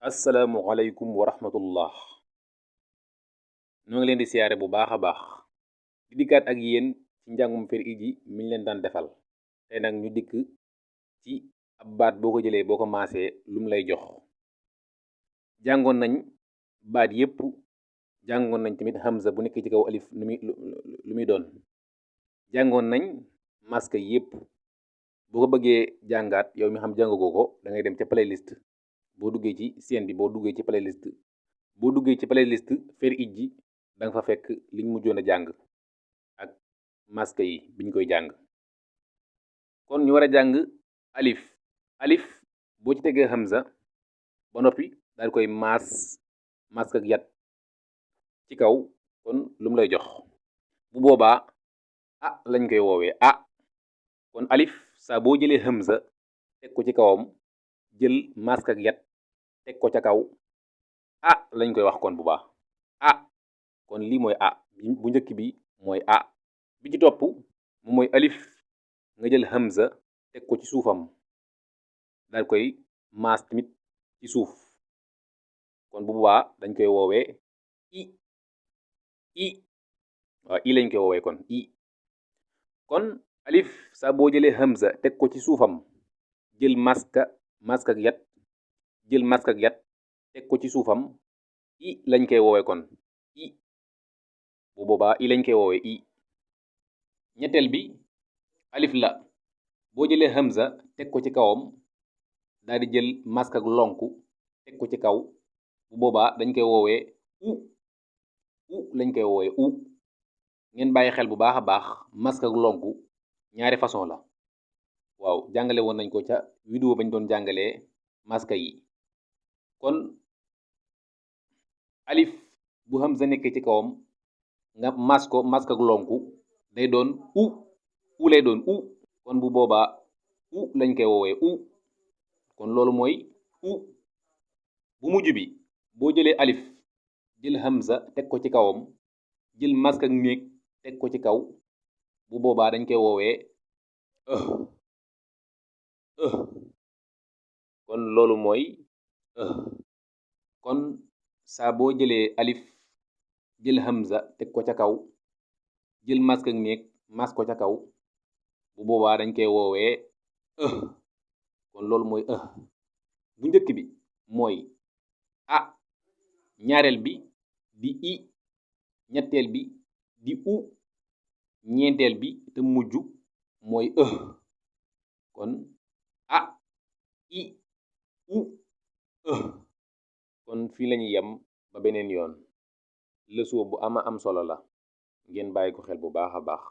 asalaamualeykum wa rahmatullah. ñoo ngi leen di siyaare bu baax a baax di dikkaat ak yéen ci njàngum fer iji miñ leen daan defal tey nag ñu dikk ci ab baat boo ko jëlee boo ko maasee lum lay jox. jàngoon nañ baat yépp, jàngoon nañ tamit hamza bu nekk ci kaw alif lu muy doon, jàngoon nañ maska yépp. boo ko bëggee jàngaat yow mi xam jàngagoo ko da ngay dem ca playlist boo duggee ci seen bi, boo duggee ci playlist fer iji da nga fa fekk liñ mujjoon a jàng ak maska yi biñ koy jàng. kon ñu war a jàng alif. alif boo ci tegee hamza ba noppi daal koy mask ak yat ci kaw, kon lu mu lay jox bu boobaa lañ koy woowee kon alif saa boo jëlee hamza teg ko ci kawam jël mask ak yat teg ko ca kaw lañ koy wax kon bu baax kon lii mooy bu njëkk bi mooy bi ci topp mu mooy alif nga jël hamza teg ko ci suufam daal koy maas tamit ci suuf, kon bu boobaa dañ koy woowee i lañ koy woowee kon kon alif saa boo jëlee hamza teg ko ci suufam jël mask ak yat teg ko ci suufam lañ koy woowee kon bu boobaa lañ koy woowee ñetteel bi alif la boo jëlee hamza teg ko ci kawam daal di jël mask ak lonku teg ko ci kaw, bu boobaa dañ koy woowee lañ koy woowee ngeen bàyyi xel bu baax a baax, mask ak lonku ñaari façon la. waaw jàngale woon nañ ko ca vidéo bañ doon jàngalee maska yi. kon alif bu hamza nekkee ci kawam nga mask ak lonku day doon lay doon kon bu boobaa lañ koy woowee kon loolu mooy bu mujj bi boo jëlee alif jël hamza teg ko ci kawam jël mask ak néeg teg ko ci kaw, bu boobaa dañ koy woowee kon loolu mooy kon saa boo jëlee alif jël hamza teg ko ca kaw jël mask ak néeg mas ko ca kaw, bu boobaa dañ koy woowee kon loolu mooy bu njëkk bi mooy ñaareel bi di ñetteel bi di ñeenteel bi te mujj mooy kon kon fii lañuy yem ba beneen yoon. leçon bu am solo la, ngeen bàyyi ko xel bu baax a baax.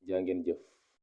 jaa ngeen jëf.